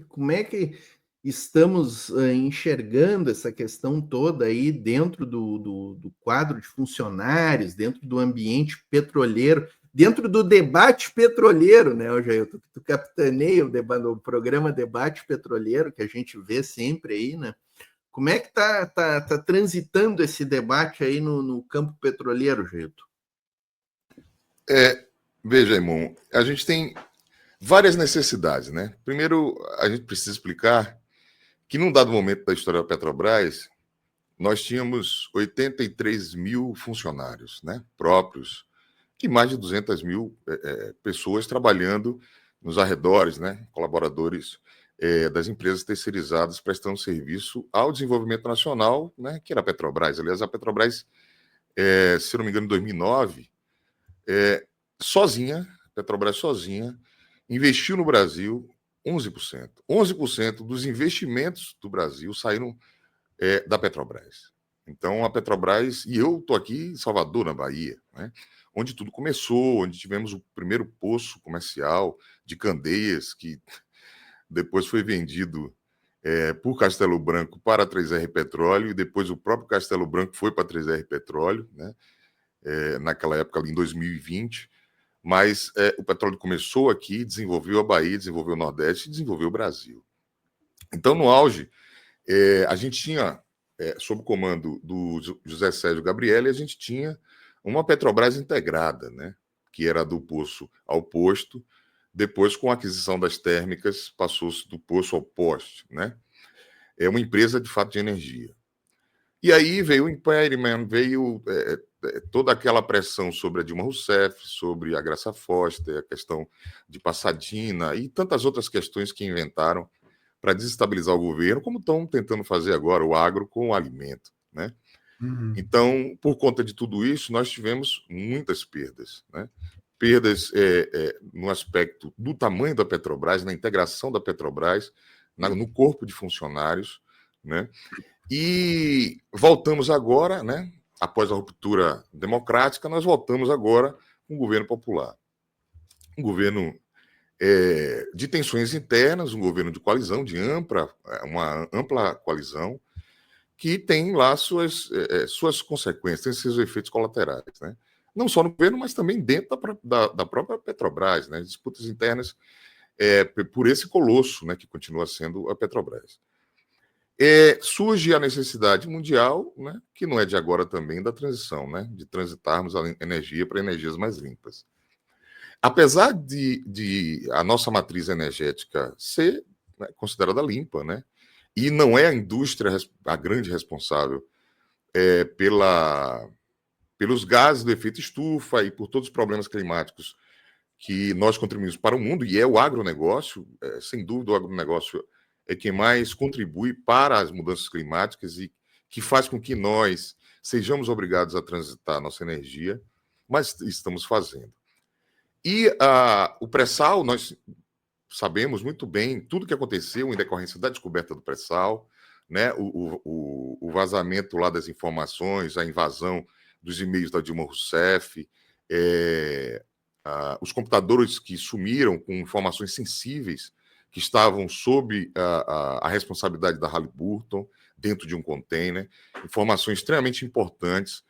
Como é que estamos enxergando essa questão toda aí dentro do quadro de funcionários, dentro do ambiente petroleiro, dentro do debate petroleiro, né, Jair? Tu capitaneia o programa Debate Petroleiro, que a gente vê sempre aí, né? Como é que tá transitando esse debate aí no campo petroleiro, Jailton? Veja, irmão, a gente tem várias necessidades, né? Primeiro, a gente precisa explicar que num dado momento da história da Petrobras, nós tínhamos 83 mil funcionários, né, próprios, e mais de 200 mil pessoas trabalhando nos arredores, né, colaboradores das empresas terceirizadas prestando serviço ao desenvolvimento nacional, né, que era a Petrobras. Aliás, a Petrobras, se não me engano, em 2009, sozinha, Petrobras sozinha, investiu no Brasil 11%. 11% dos investimentos do Brasil saíram da Petrobras. Então, a Petrobras, e eu estou aqui em Salvador, na Bahia, né, onde tudo começou, onde tivemos o primeiro poço comercial de Candeias, que depois foi vendido por Castelo Branco para a 3R Petróleo, e depois o próprio Castelo Branco foi para a 3R Petróleo, né, naquela época, ali em 2020. Mas o petróleo começou aqui, desenvolveu a Bahia, desenvolveu o Nordeste e desenvolveu o Brasil. Então, no auge, a gente tinha, sob o comando do José Sérgio Gabrielli, a gente tinha uma Petrobras integrada, né, que era do poço ao posto. Depois, com a aquisição das térmicas, passou-se do poço ao poste, né? É uma empresa, de fato, de energia. E aí veio o Imperiman, veio toda aquela pressão sobre a Dilma Rousseff, sobre a Graça Foster, a questão de Passadina e tantas outras questões que inventaram para desestabilizar o governo, como estão tentando fazer agora o agro com o alimento, né? Então, por conta de tudo isso, nós tivemos muitas perdas, né? Perdas no aspecto do tamanho da Petrobras, na integração da Petrobras, no corpo de funcionários, né? E voltamos agora, né? Após a ruptura democrática, nós voltamos agora com um governo popular. Um governo de tensões internas, um governo de coalizão, uma ampla coalizão, que tem lá suas consequências, tem seus efeitos colaterais, né? Não só no governo, mas também dentro da própria Petrobras, né? Disputas internas por esse colosso, né, que continua sendo a Petrobras. Surge a necessidade mundial, né, que não é de agora também, da transição, né, de transitarmos a energia para energias mais limpas. Apesar de a nossa matriz energética ser, né, considerada limpa, né, e não é a indústria a grande responsável pelos gases do efeito estufa e por todos os problemas climáticos que nós contribuímos para o mundo, e é o agronegócio, sem dúvida o agronegócio é quem mais contribui para as mudanças climáticas e que faz com que nós sejamos obrigados a transitar a nossa energia, mas estamos fazendo. E o pré-sal, nós sabemos muito bem tudo o que aconteceu em decorrência da descoberta do pré-sal, né? O vazamento lá das informações, a invasão dos e-mails da Dilma Rousseff, os computadores que sumiram com informações sensíveis que estavam sob a responsabilidade da Halliburton, dentro de um container, informações extremamente importantes.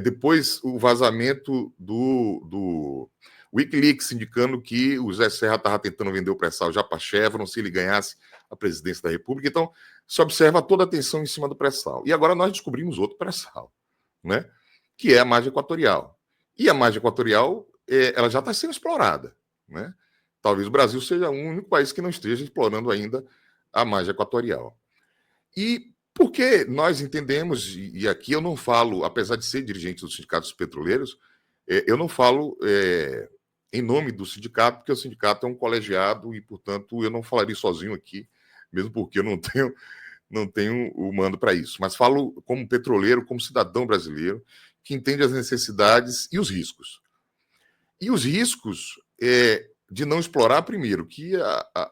Depois, o vazamento do Wikileaks indicando que o Zé Serra estava tentando vender o pré-sal já para a Chevron se ele ganhasse a presidência da República. Então, se observa toda a atenção em cima do pré-sal. E agora nós descobrimos outro pré-sal, né? Que é a margem equatorial. E a margem equatorial ela já está sendo explorada, né? Talvez o Brasil seja o único país que não esteja explorando ainda a margem equatorial. E porque nós entendemos, e aqui eu não falo, apesar de ser dirigente dos sindicatos petroleiros, eu não falo em nome do sindicato, porque o sindicato é um colegiado e, portanto, eu não falaria sozinho aqui, mesmo porque eu não tenho o mando para isso. Mas falo como petroleiro, como cidadão brasileiro, que entende as necessidades e os riscos. E os riscos de não explorar, primeiro, que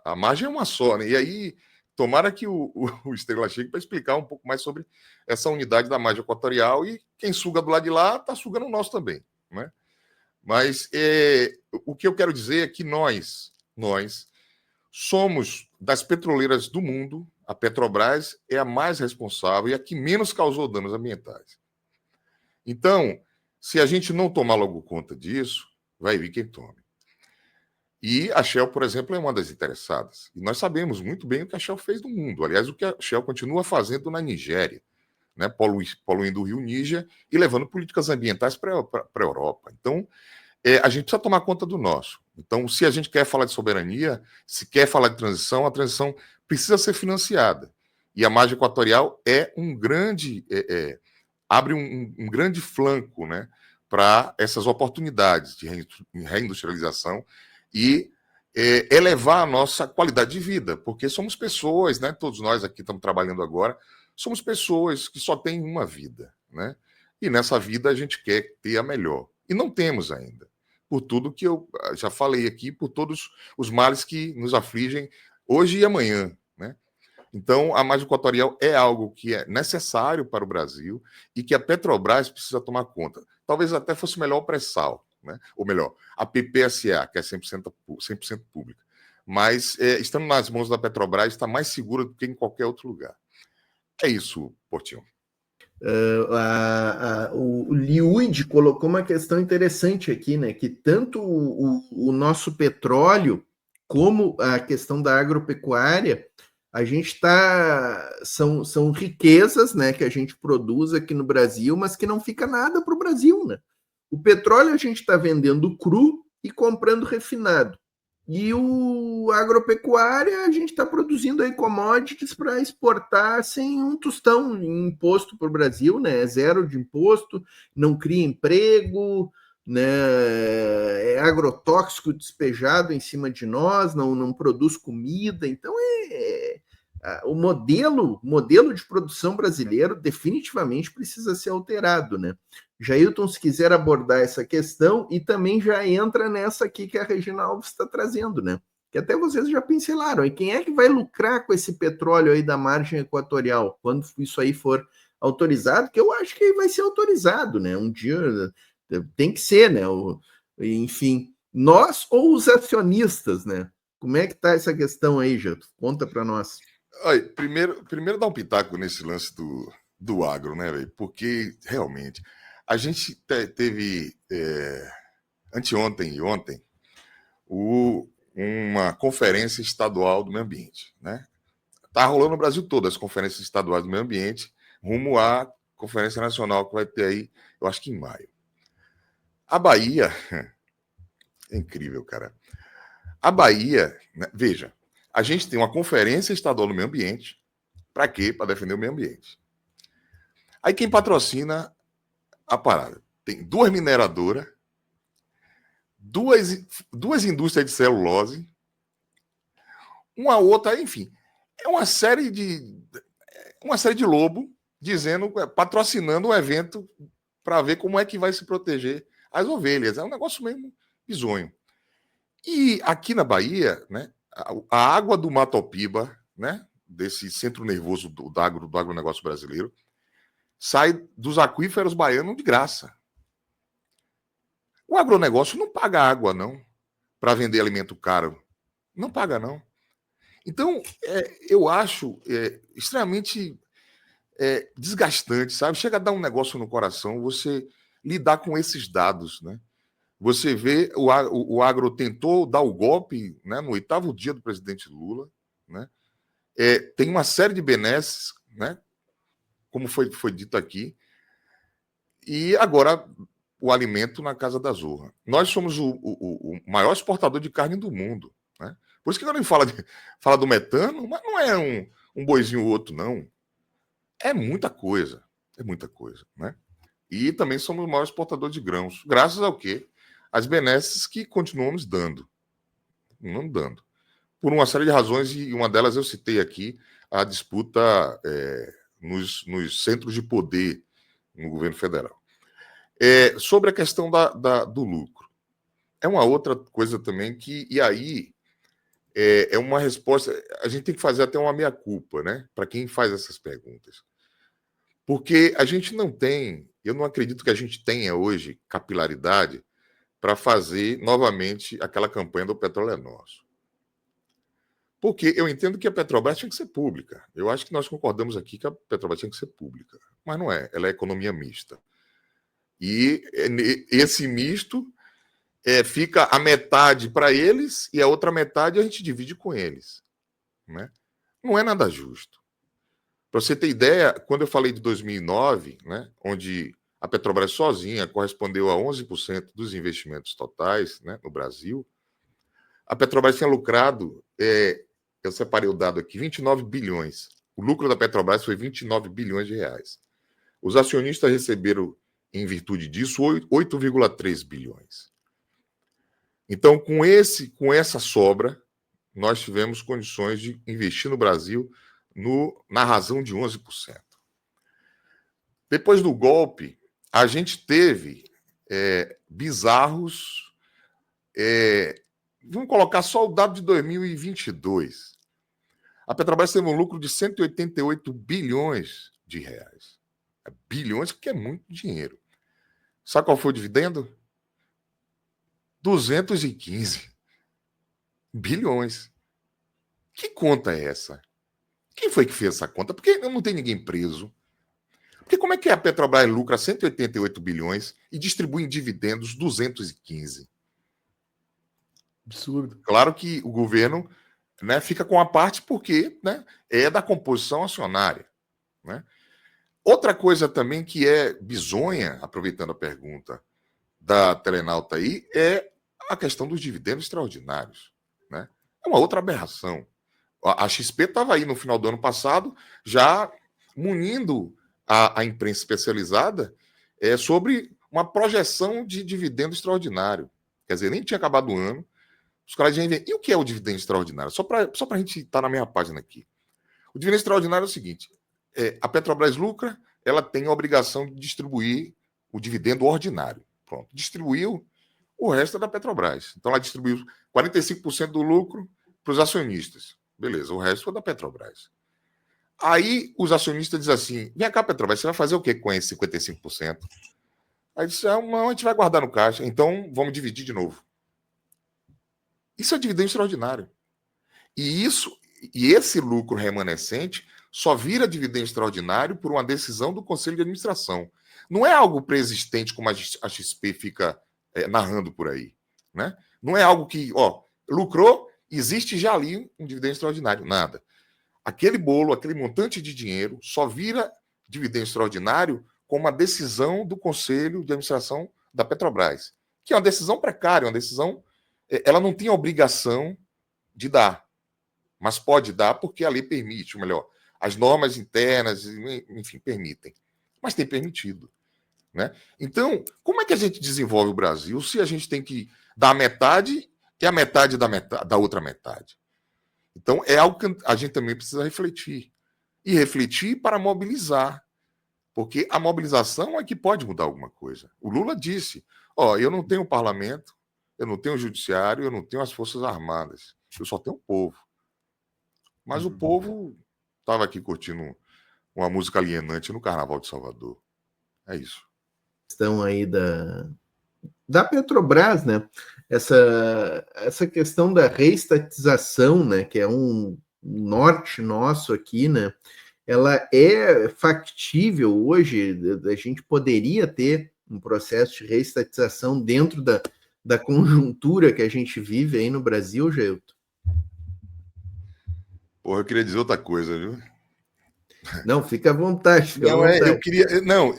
a margem é uma só, né? E aí, tomara que o Estrela chegue para explicar um pouco mais sobre essa unidade da margem equatorial, e quem suga do lado de lá está sugando o nosso também, né? Mas o que eu quero dizer é que nós somos das petroleiras do mundo, a Petrobras é a mais responsável e a que menos causou danos ambientais. Então, se a gente não tomar logo conta disso, vai vir quem tome. E a Shell, por exemplo, é uma das interessadas. E nós sabemos muito bem o que a Shell fez no mundo. Aliás, o que a Shell continua fazendo na Nigéria, né? Poluindo o rio Níger e levando políticas ambientais para a Europa. Então, a gente precisa tomar conta do nosso. Então, se a gente quer falar de soberania, se quer falar de transição, a transição precisa ser financiada. E a margem equatorial é um grande... abre um grande flanco, né, para essas oportunidades de reindustrialização e elevar a nossa qualidade de vida, porque somos pessoas, né, todos nós aqui estamos trabalhando agora, somos pessoas que só têm uma vida, né, e nessa vida a gente quer ter a melhor, e não temos ainda, por tudo que eu já falei aqui, por todos os males que nos afligem hoje e amanhã, né. Então, a margem equatorial é algo que é necessário para o Brasil e que a Petrobras precisa tomar conta. Talvez até fosse melhor o pré-sal, né? Ou melhor, a PPSA, que é 100% pública. Mas, estando nas mãos da Petrobras, está mais segura do que em qualquer outro lugar. É isso, Portinho. O Liud colocou uma questão interessante aqui, né? Que tanto o nosso petróleo como a questão da agropecuária, a gente está. São riquezas, né, que a gente produz aqui no Brasil, mas que não fica nada para o Brasil, né? O petróleo a gente está vendendo cru e comprando refinado. E o agropecuária, a gente está produzindo aí commodities para exportar sem um tostão em imposto para o Brasil, né? É zero de imposto, não cria emprego, né? É agrotóxico despejado em cima de nós, não produz comida. Então, o modelo de produção brasileiro definitivamente precisa ser alterado, né? Jailton, se quiser abordar essa questão, e também já entra nessa aqui que a Regina Alves está trazendo, né? Que até vocês já pincelaram. E quem é que vai lucrar com esse petróleo aí da margem equatorial, quando isso aí for autorizado? Que eu acho que vai ser autorizado, né? Um dia tem que ser, né? Enfim, nós ou os acionistas, né? Como é que está essa questão aí, Jailton? Conta para nós. Olha, primeiro dá um pitaco nesse lance do agro, né, velho? Porque realmente a gente teve anteontem e ontem uma conferência estadual do meio ambiente, né? Tá rolando no Brasil todo as conferências estaduais do meio ambiente, rumo à conferência nacional que vai ter aí, eu acho que em maio. A Bahia, é incrível, cara. A Bahia, né, veja, a gente tem uma conferência estadual do meio ambiente, para quê? Para defender o meio ambiente. Aí quem patrocina a parada? Tem duas mineradoras, duas indústrias de celulose, uma outra, enfim. É uma série de lobo dizendo, patrocinando um evento para ver como é que vai se proteger as ovelhas. É um negócio mesmo bizonho. E aqui na Bahia, né, a água do Matopiba, né, desse centro nervoso do agronegócio brasileiro, sai dos aquíferos baianos de graça. O agronegócio não paga água, não, para vender alimento caro. Não paga, não. Então, eu acho extremamente desgastante, sabe? Chega a dar um negócio no coração você lidar com esses dados, né? Você vê, o agro tentou dar o golpe, né, no 8º dia do presidente Lula, né? Tem uma série de benesses, né? Como foi dito aqui, e agora o alimento na casa da Zorra. Nós somos o maior exportador de carne do mundo, né? Por isso que quando a gente fala do metano, mas não é um boizinho ou outro, não. É muita coisa, né? E também somos o maior exportador de grãos. Graças ao quê? As benesses que continuamos dando. Não dando. Por uma série de razões, e uma delas eu citei aqui, a disputa nos centros de poder no governo federal. Sobre a questão do lucro. É uma outra coisa também que, e aí, é uma resposta, a gente tem que fazer até uma meia-culpa, né? Para quem faz essas perguntas. Porque a gente não tem, eu não acredito que a gente tenha hoje capilaridade para fazer novamente aquela campanha do petróleo é nosso. Porque eu entendo que a Petrobras tinha que ser pública. Eu acho que nós concordamos aqui que a Petrobras tinha que ser pública. Mas não é. Ela é economia mista. E esse misto fica a metade para eles e a outra metade a gente divide com eles. Né? Não é nada justo. Para você ter ideia, quando eu falei de 2009, né, onde a Petrobras sozinha correspondeu a 11% dos investimentos totais, né, no Brasil, a Petrobras tinha lucrado, eu separei o dado aqui, 29 bilhões. O lucro da Petrobras foi 29 bilhões de reais. Os acionistas receberam, em virtude disso, 8,3 bilhões. Então, com essa sobra, nós tivemos condições de investir no Brasil na razão de 11%. Depois do golpe, a gente teve bizarros. Vamos colocar só o dado de 2022. A Petrobras teve um lucro de 188 bilhões de reais. Bilhões, que é muito dinheiro. Sabe qual foi o dividendo? 215 bilhões. Que conta é essa? Quem foi que fez essa conta? Porque não tem ninguém preso. Porque como é que a Petrobras lucra 188 bilhões e distribui em dividendos 215? Absurdo. Claro que o governo, né, fica com a parte porque, né, é da composição acionária. Né? Outra coisa também que é bizonha, aproveitando a pergunta da telenauta aí, é a questão dos dividendos extraordinários. Né? É uma outra aberração. A XP estava aí no final do ano passado já munindo a imprensa especializada sobre uma projeção de dividendo extraordinário. Quer dizer, nem tinha acabado o ano, os caras já inventam. E o que é o dividendo extraordinário? Só para a gente estar na mesma página aqui. O dividendo extraordinário é o seguinte: a Petrobras lucra, ela tem a obrigação de distribuir o dividendo ordinário. Pronto. Distribuiu, o resto é da Petrobras. Então ela distribuiu 45% do lucro para os acionistas. Beleza, o resto é da Petrobras. Aí os acionistas dizem assim: vem cá, Petrobras, você vai fazer o que com esses 55%? Aí disse: não, a gente vai guardar no caixa, então vamos dividir de novo. Isso é dividendo extraordinário. E esse lucro remanescente só vira dividendo extraordinário por uma decisão do Conselho de Administração. Não é algo preexistente como a XP fica narrando por aí. Né? Não é algo que, lucrou, existe já ali um dividendo extraordinário. Nada. Aquele bolo, aquele montante de dinheiro só vira dividendo extraordinário com uma decisão do Conselho de Administração da Petrobras, que é uma decisão precária, uma decisão... Ela não tem a obrigação de dar, mas pode dar porque a lei permite, ou melhor, as normas internas, enfim, permitem. Mas tem permitido. Né? Então, como é que a gente desenvolve o Brasil se a gente tem que dar a metade e a metade da outra metade? Então, é algo que a gente também precisa refletir. E refletir para mobilizar. Porque a mobilização é que pode mudar alguma coisa. O Lula disse: eu não tenho parlamento, eu não tenho judiciário, eu não tenho as Forças Armadas. Eu só tenho o povo. Mas o povo estava aqui curtindo uma música alienante no Carnaval de Salvador. É isso. Questão aí da Petrobras, né? Essa questão da reestatização, né? Que é um norte nosso aqui, né? Ela é factível hoje. A gente poderia ter um processo de reestatização dentro da conjuntura que a gente vive aí no Brasil, Geilton? Porra, eu queria dizer outra coisa, viu? Não, fica à vontade. Eu queria. Não,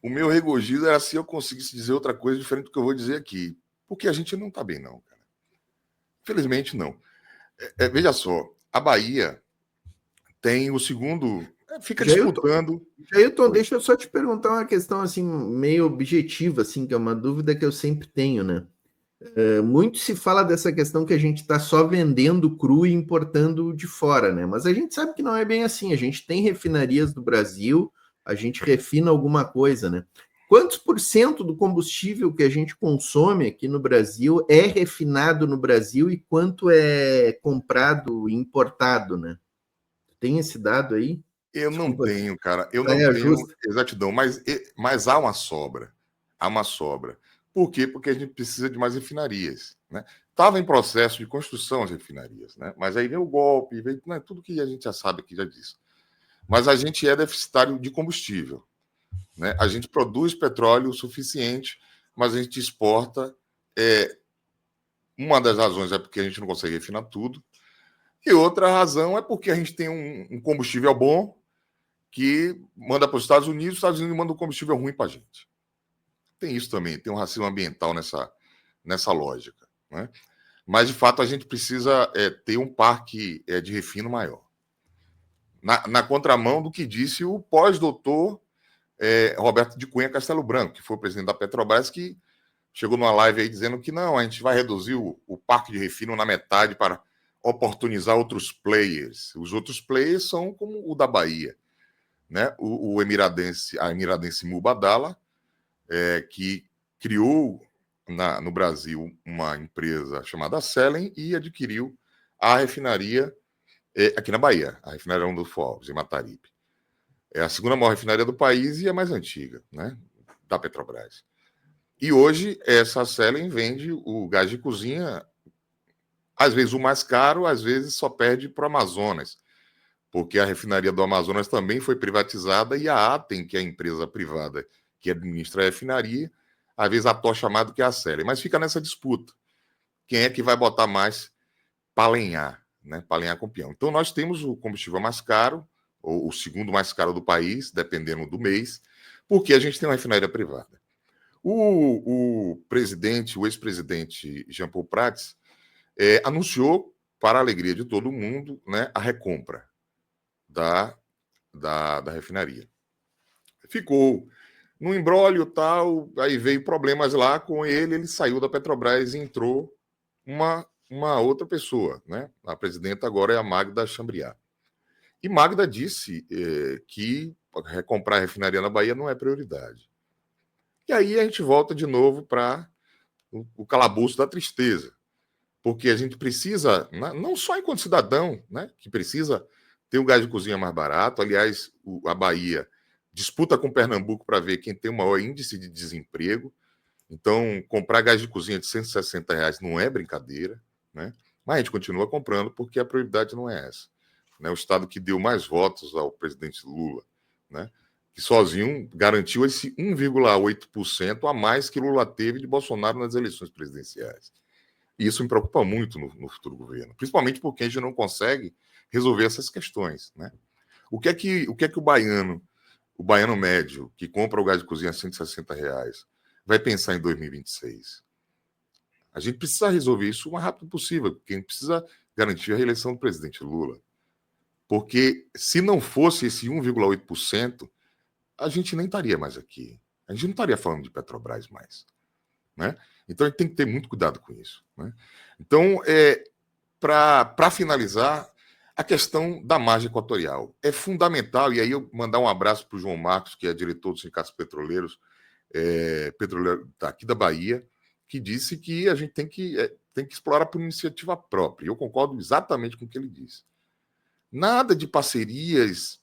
o meu regozijo era se eu conseguisse dizer outra coisa diferente do que eu vou dizer aqui. Porque a gente não está bem, não, cara. Infelizmente, não. Veja só, a Bahia tem o segundo. Fica disputando. Jailton, deixa eu só te perguntar uma questão assim, meio objetiva, assim, que é uma dúvida que eu sempre tenho, né? Muito se fala dessa questão que a gente está só vendendo cru e importando de fora, né? Mas a gente sabe que não é bem assim. A gente tem refinarias do Brasil, a gente refina alguma coisa, né? Quantos por cento do combustível que a gente consome aqui no Brasil é refinado no Brasil e quanto é comprado e importado, né? Tem esse dado aí? Eu não tenho, cara. Eu não tenho justo. exatidão, mas há uma sobra. Há uma sobra. Por quê? Porque a gente precisa de mais refinarias. Né? estava em processo de construção as refinarias, né? Mas aí veio o golpe, veio, né, tudo que a gente já sabe aqui, já disse. Mas a gente é deficitário de combustível, né? A gente produz petróleo o suficiente, mas a gente exporta. Uma das razões é porque a gente não consegue refinar tudo, e outra razão é porque a gente tem um combustível bom que manda para os Estados Unidos manda um combustível ruim para a gente. Tem isso também, tem um racismo ambiental nessa lógica, né? Mas, de fato, a gente precisa ter um parque de refino maior. Na contramão do que disse o pós-doutor Roberto de Cunha Castelo Branco, que foi o presidente da Petrobras, que chegou numa live aí dizendo que não, a gente vai reduzir o parque de refino na metade para oportunizar outros players. Os outros players são como o da Bahia, né? A emiradense Mubadala, que criou no Brasil uma empresa chamada Selen e adquiriu a refinaria aqui na Bahia, a refinaria Rondon Fortes, em Mataripe. É a segunda maior refinaria do país e a mais antiga, né, da Petrobras. E hoje essa Selen vende o gás de cozinha, às vezes o mais caro, às vezes só perde para o Amazonas, porque a refinaria do Amazonas também foi privatizada e a Atem, que é a empresa privada que administra a refinaria, às vezes a tocha mais do que a Selen. Mas fica nessa disputa. Quem é que vai botar mais para alenhar, né? Para alenhar com o peão. Então nós temos o combustível mais caro, ou o segundo mais caro do país, dependendo do mês, porque a gente tem uma refinaria privada. O ex-presidente Jean Paul Prats anunciou, para a alegria de todo mundo, né, a recompra da refinaria. Ficou no imbróglio tal, aí veio problemas lá com ele saiu da Petrobras e entrou uma outra pessoa, né? A presidenta agora é a Magda Chambriard. E Magda disse que recomprar a refinaria na Bahia não é prioridade. E aí a gente volta de novo para o calabouço da tristeza, porque a gente precisa, não só enquanto cidadão, né, que precisa ter um gás de cozinha mais barato. Aliás, a Bahia disputa com Pernambuco para ver quem tem o maior índice de desemprego. Então, comprar gás de cozinha de R$ 160 não é brincadeira, né? Mas a gente continua comprando porque a prioridade não é essa, né? O estado que deu mais votos ao presidente Lula, né, que sozinho garantiu esse 1,8% a mais que Lula teve de Bolsonaro nas eleições presidenciais. E isso me preocupa muito no futuro governo, principalmente porque a gente não consegue resolver essas questões, né? O que é que o baiano médio, que compra o gás de cozinha a R$ 160, vai pensar em 2026? A gente precisa resolver isso o mais rápido possível, porque a gente precisa garantir a reeleição do presidente Lula. Porque se não fosse esse 1,8%, a gente nem estaria mais aqui. A gente não estaria falando de Petrobras mais, né? Então, a gente tem que ter muito cuidado com isso, né? Então, para finalizar, a questão da margem equatorial é fundamental, e aí eu mandar um abraço para o João Marcos, que é diretor dos sindicatos petroleiros, petroleiro daqui da Bahia, que disse que a gente tem que explorar por iniciativa própria. Eu concordo exatamente com o que ele disse. Nada de parcerias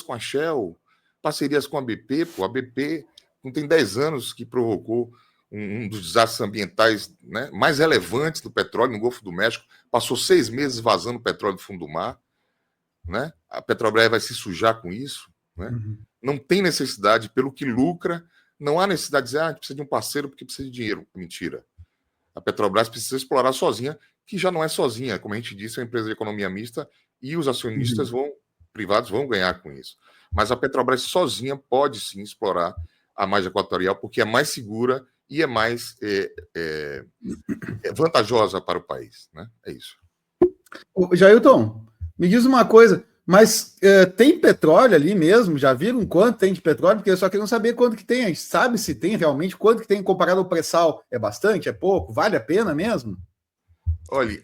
com a Shell, parcerias com a BP. Pô, a BP não tem 10 anos que provocou um dos desastres ambientais, né, mais relevantes do petróleo no Golfo do México, passou 6 meses vazando petróleo do fundo do mar, né? A Petrobras vai se sujar com isso, né? Uhum. Não tem necessidade, pelo que lucra, não há necessidade de dizer, a gente precisa de um parceiro porque precisa de dinheiro. Mentira. A Petrobras precisa explorar sozinha, que já não é sozinha, como a gente disse, é uma empresa de economia mista e os acionistas privados vão ganhar com isso. Mas a Petrobras sozinha pode sim explorar a margem equatorial, porque é mais segura e é mais vantajosa para o país, né? É isso. Jailton, me diz uma coisa, mas tem petróleo ali mesmo? Já viram quanto tem de petróleo? Porque eu só queria saber quanto que tem. A gente sabe se tem realmente, quanto que tem comparado ao pré-sal? É bastante? É pouco? Vale a pena mesmo? Olha,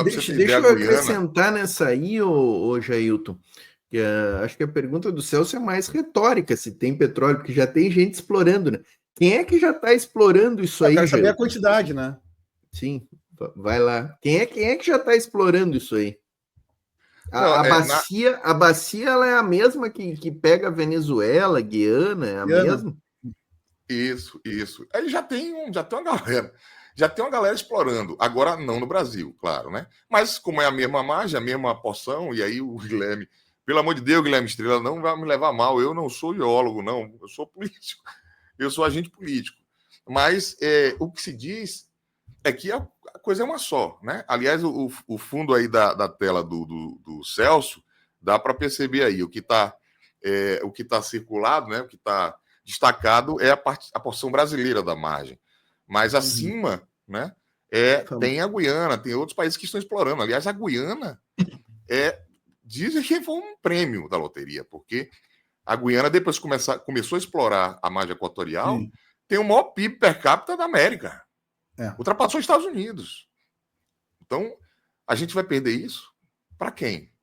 deixa eu acrescentar nessa aí, ô Jailton, que acho que a pergunta do Celso é mais retórica, se tem petróleo, porque já tem gente explorando, né? Quem é que já está explorando isso aí? Eu quero saber a quantidade, né? Sim, vai lá. Quem é que já está explorando isso aí? A bacia ela é a mesma que pega a Venezuela, Guiana, é a mesma? Isso. Aí já tem uma galera. Já tem uma galera explorando. Agora não no Brasil, claro, né? Mas como é a mesma margem, a mesma porção, e aí o Guilherme, pelo amor de Deus, Guilherme Estrela, não vai me levar mal. Eu não sou geólogo, não. Eu sou político. Eu sou agente político. Mas o que se diz é que a coisa é uma só, né? Aliás, o fundo aí da tela do Celso, dá para perceber aí o que está circulado, né? O que está destacado é a porção brasileira da margem. Mas acima, né? Tem a Guiana, tem outros países que estão explorando. Aliás, a Guiana dizem que foi um prêmio da loteria, porque a Guiana, depois que começou a explorar a margem equatorial, tem o maior PIB per capita da América. Ultrapassou os Estados Unidos. Então, a gente vai perder isso? Para quem?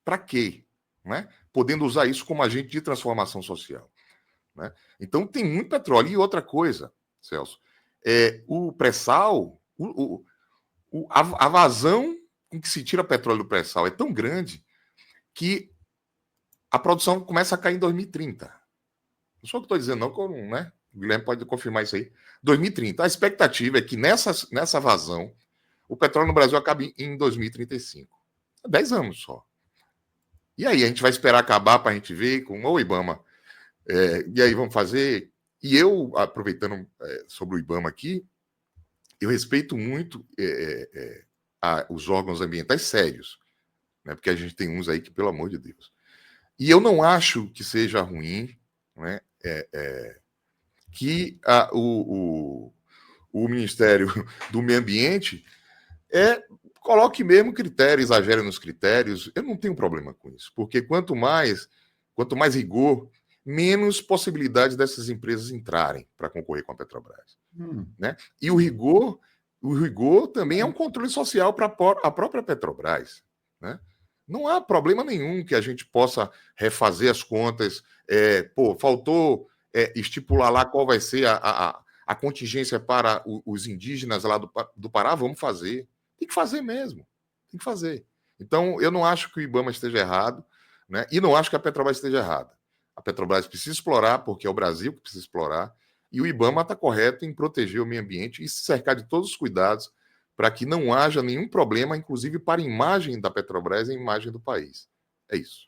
Para quê? Né? Podendo usar isso como agente de transformação social. Né? Então, tem muito petróleo. E outra coisa, Celso, o pré-sal, a vazão com que se tira petróleo do pré-sal é tão grande que a produção começa a cair em 2030. Não sou o que estou dizendo, não, né? O Guilherme pode confirmar isso aí. 2030. A expectativa é que nessa vazão, o petróleo no Brasil acabe em 2035. 10 anos só. E aí, a gente vai esperar acabar para a gente ver com o IBAMA. E aí, vamos fazer. E eu, aproveitando sobre o IBAMA aqui, eu respeito muito os órgãos ambientais sérios, né? Porque a gente tem uns aí que, pelo amor de Deus. E eu não acho que seja ruim, né? Que o Ministério do Meio Ambiente coloque mesmo critérios, exagere nos critérios. Eu não tenho problema com isso, porque quanto mais rigor, menos possibilidade dessas empresas entrarem para concorrer com a Petrobras. Né? E o rigor também é um controle social para a própria Petrobras. Né? Não há problema nenhum que a gente possa refazer as contas. Faltou estipular lá qual vai ser a contingência para os indígenas lá do Pará, vamos fazer. Tem que fazer mesmo. Tem que fazer. Então, eu não acho que o IBAMA esteja errado, né? E não acho que a Petrobras esteja errada. A Petrobras precisa explorar, porque é o Brasil que precisa explorar, e o IBAMA está correto em proteger o meio ambiente e se cercar de todos os cuidados para que não haja nenhum problema, inclusive para a imagem da Petrobras e a imagem do país. É isso.